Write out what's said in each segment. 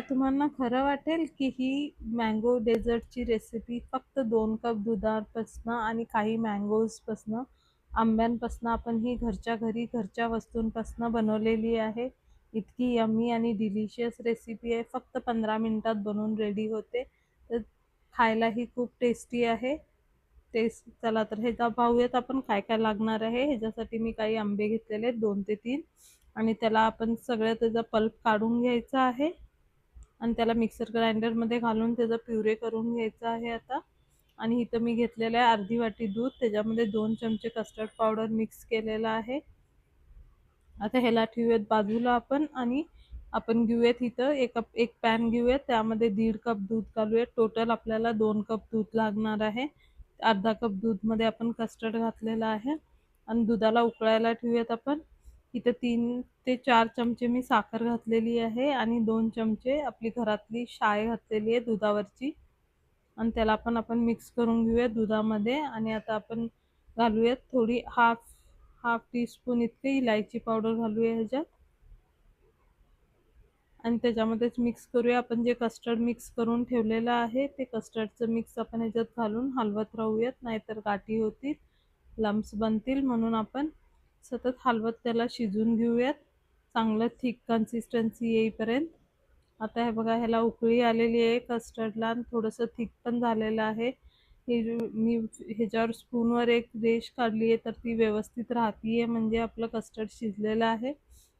काय तुम्हाला खरं वाटेल की ही मँगो डेझर्टची रेसिपी फक्त 2 कप दुधापासनं आणि काही मँगोजपासनं, आंब्यांपासनं आपण ही घरच्या घरी घरच्या वस्तूंपासनं बनवलेली आहे. इतकी यम्मी आणि डिलिशियस रेसिपी आहे. फक्त 15 मिनिटात बनवून रेडी होते. तर खायलाही खूप टेस्टी आहे. चला तर ह्याचा पाहूयात आपण काय काय लागणार आहे. ह्याच्यासाठी मी काही आंबे घेतलेले आहेत 2 ते 3 आणि त्याला आपण सगळं त्याचा पल्प काढून घ्यायचा आहे आणि त्याला मिक्सर ग्राइंडरमध्ये घालून त्याचा प्युरे करून घ्यायचा आहे आता. आणि इथं मी घेतलेलं आहे अर्धी वाटी दूध, त्याच्यामध्ये 2 चमचे कस्टर्ड पावडर मिक्स केलेला आहे. आता ह्याला ठेवूयात बाजूला आपण आणि आपण घेऊयात इथं एक पॅन घेऊयात, त्यामध्ये 1.5 कप दूध घालूयात. टोटल आपल्याला 2 कप दूध लागणार आहे. अर्धा कप दूधमध्ये आपण कस्टर्ड घातलेलं आहे आणि दुधाला उकळायला ठेवूयात आपण. इथं 3 ते 4 चमचे मी साखर घातलेली आहे आणि 2 चमचे आपली घरातली शाय घातलेली आहे दुधावरची आणि त्याला पण आपण मिक्स करून घेऊया दुधामध्ये. आणि आता आपण घालूयात थोडी हाफ टीस्पून इतकी इलायची पावडर घालूया ह्याच्यात आणि त्याच्यामध्येच मिक्स करूया. आपण जे कस्टर्ड मिक्स करून ठेवलेलं आहे ते कस्टर्डचं मिक्स आपण ह्याच्यात घालून हलवत राहूयात, नाहीतर गाठी होतील, लम्प्स बनतील. म्हणून आपण सतत हलवत त्याला शिजून घेऊयात चांगलं थिक कन्सिस्टन्सी येईपर्यंत. आता हे बघा, ह्याला उकळी आलेली आहे कस्टर्डला आणि थोडंसं थिक पण झालेलं आहे. मी ह्याच्यावर स्पूनवर एक रेष काढली आहे तर ती व्यवस्थित राहतीये, म्हणजे आपलं कस्टर्ड शिजलेलं आहे.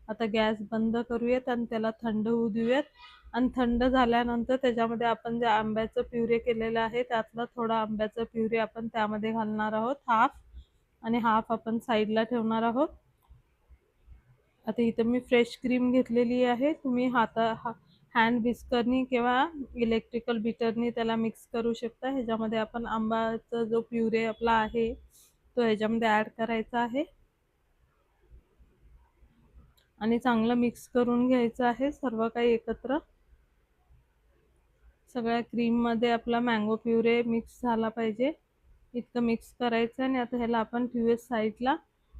आता गॅस बंद करूयात आणि त्याला थंड होऊ देऊयात. आणि थंड झाल्यानंतर त्याच्यामध्ये आपण जे आंब्याचं प्युरे केलेलं आहे त्यातला थोडा आंब्याचा प्युरे आपण त्यामध्ये घालणार आहोत, हाफ, आणि हाफ आपण साईडला ठेवणार आहोत. आता इथं मी फ्रेश क्रीम घेतलेली आहे. तुम्ही हँड विस्करनी किंवा इलेक्ट्रिकल बीटरनी त्याला मिक्स करू शकता. ह्याच्यामध्ये आपण आंब्याचा जो प्युरे आपला आहे तो ह्याच्यामध्ये ॲड करायचा आहे आणि चांगलं मिक्स करून घ्यायचं आहे सर्व काही एकत्र. सगळ्या क्रीममध्ये आपला मँगो प्युरे मिक्स झाला पाहिजे इतकं मिक्स करायचं. आणि आता ह्याला आपण ठेवूया साईडला.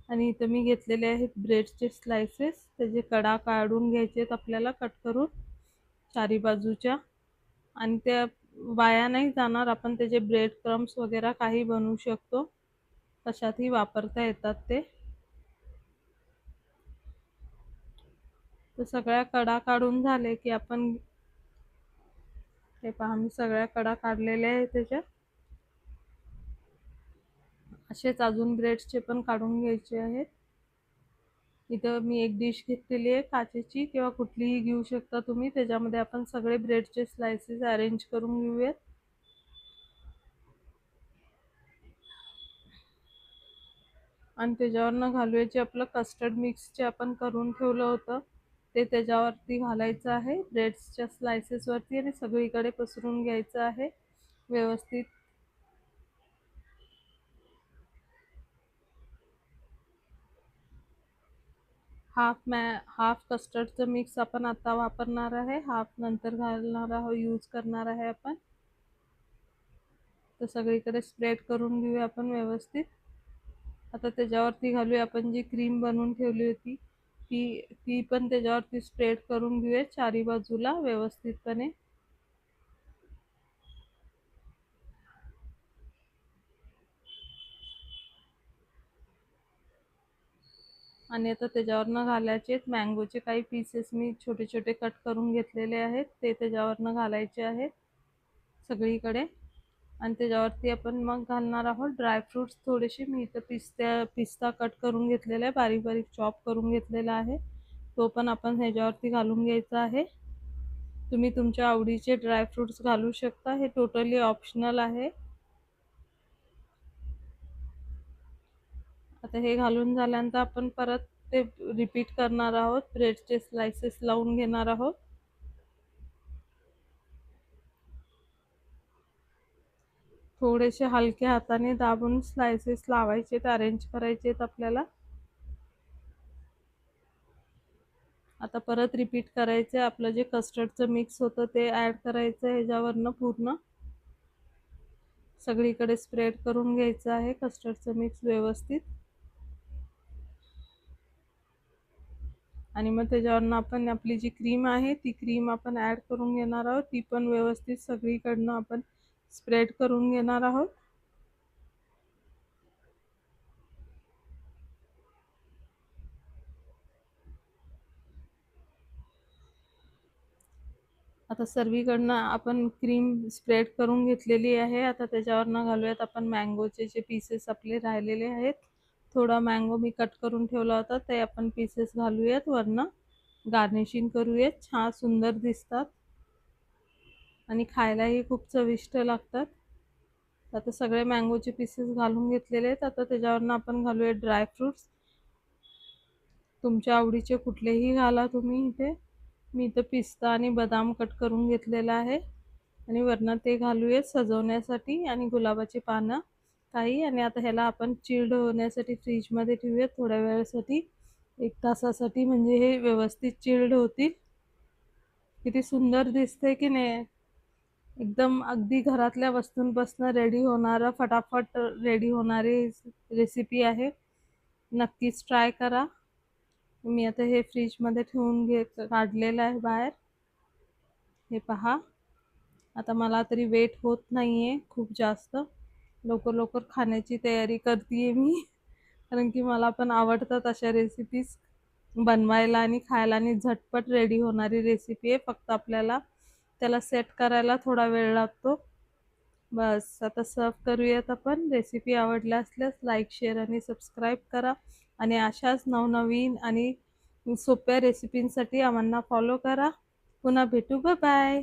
आणि इथं मी घेतलेले आहेत ब्रेडचे स्लायसेस, त्याचे कडा काढून घ्यायचे आहेत आपल्याला कट करून चारी बाजूच्या. आणि त्या वाया नाही जाणार, आपण त्याचे ब्रेड क्रम्स वगैरे काही बनवू शकतो, कशातही वापरता येतात ते. तर सगळ्या कडा काढून झाले की आपण हे पहा, मी सगळ्या कडा काढलेल्या आहेत त्याच्या. असेच अजून ब्रेड्सचे पण काढून घ्यायचे आहेत. इथं मी एक डिश घेतलेली आहे काचेची, किंवा कुठलीही घेऊ शकता तुम्ही. त्याच्यामध्ये आपण सगळे ब्रेडचे स्लायसेस अरेंज करून घेऊयात. आणि त्याच्यावरनं घालूया जे आपलं कस्टर्ड मिक्स जे आपण करून ठेवलं होतं ते त्याच्यावरती घालायचं आहे, ब्रेड्सच्या स्लायसेसवरती, आणि सगळीकडे पसरून घ्यायचं आहे व्यवस्थित. हाफ कस्टर्डचं मिक्स आपण आता वापरणार आहे, हाफ नंतर घालणार आहोत, यूज करणार आहे आपण. तर सगळीकडे स्प्रेड करून घेऊया आपण व्यवस्थित. आता त्याच्यावरती घालूया आपण जी क्रीम बनवून ठेवली होती ती पण त्याच्यावरती स्प्रेड करून घेऊया चारी बाजूला व्यवस्थितपणे. आणि आता त्याच्यावरनं घालायचे मँगोचे काही पीसेस मी छोटे छोटे कट करून घेतलेले आहेत, ते त्याच्यावरनं घालायचे आहेत सगळीकडे. आणि त्याच्यावरती आपण मग घालणार आहोत ड्रायफ्रूट्स थोडेसे. मी इथं पिस्ता कट करून घेतलेला आहे, बारीक बारीक चॉप करून घेतलेला आहे, तो पण आपण ह्याच्यावरती घालून घ्यायचा आहे. तुम्ही तुमच्या आवडीचे ड्रायफ्रूट्स घालू शकता, हे टोटली ऑप्शनल आहे. आता हे घालून झाल्यानंतर आपण परत ते रिपीट करणार आहोत, ब्रेडचे स्लायसेस लावून घेणार आहोत. थोडेसे हलक्या हाताने दाबून स्लायसेस लावायचे, अरेंज करायचे आपल्याला. आता परत रिपीट करायचं, आपलं जे कस्टर्डचं मिक्स होतं ते ॲड करायचं ह्याच्यावरनं पूर्ण सगळीकडे स्प्रेड करून घ्यायचं आहे कस्टर्डचं मिक्स व्यवस्थित. आणि मग त्याच्यावरनं आपण आपली जी क्रीम आहे ती क्रीम आपण ॲड करून घेणार आहोत. ती पण व्यवस्थित सगळीकडनं आपण स्प्रेड करून घेणार आहोत. आता सर्वीकडनं आपण क्रीम स्प्रेड करून घेतलेली आहे. आता त्याच्यावरनं घालूयात आपण मँगोचे जे पीसेस आपले राहिलेले आहेत. थोडा मँगो मी कट करून ठेवला होता, ते आपण पीसेस घालूयात वरनं. गार्निशिंग करूयात. छान सुंदर दिसतात आणि खायलाही खूप चविष्ट लागतात. आता सगळे मँगोचे पीसेस घालून घेतलेले आहेत. आता त्याच्यावरनं आपण घालूयात ड्रायफ्रुट्स. तुमच्या आवडीचे कुठलेही घाला तुम्ही इथे. मी इथं पिस्ता आणि बदाम कट करून घेतलेला आहे आणि वरनं ते घालूयात सजवण्यासाठी आणि गुलाबाची पानं काही. आणि आता ह्याला आपण चिल्ड होण्यासाठी फ्रीजमध्ये ठेवूयात थोड्या वेळासाठी, 1 तासासाठी, म्हणजे हे व्यवस्थित चिल्ड होतील. किती सुंदर दिसते की नाही. एकदम अगदी घरातल्या वस्तूंपासून रेडी होणारं, फटाफट रेडी होणारी रेसिपी आहे. नक्कीच ट्राय करा. मी आता हे फ्रीजमध्ये ठेवून काढलेलं आहे बाहेर. हे पहा. आता मला तरी वेट होत नाहीये खूप जास्त. लवकर लवकर खाण्याची तयारी करते मी. कारण की मला पण आवडतात अशा रेसिपीज बनवायला आणि खायला, आणि झटपट रेडी होणारी रेसिपी आहे. फक्त आपल्याला त्याला सेट करायला थोडा वेळ लागतो. बस आता सर्व करूयात आपण. रेसिपी आवडल्या असल्यास लाईक, शेअर आणि सबस्क्राईब करा आणि अशाच नवनवीन आणि सोप्या रेसिपींसाठी आम्हाला फॉलो करा. पुन्हा भेटू. Bye bye.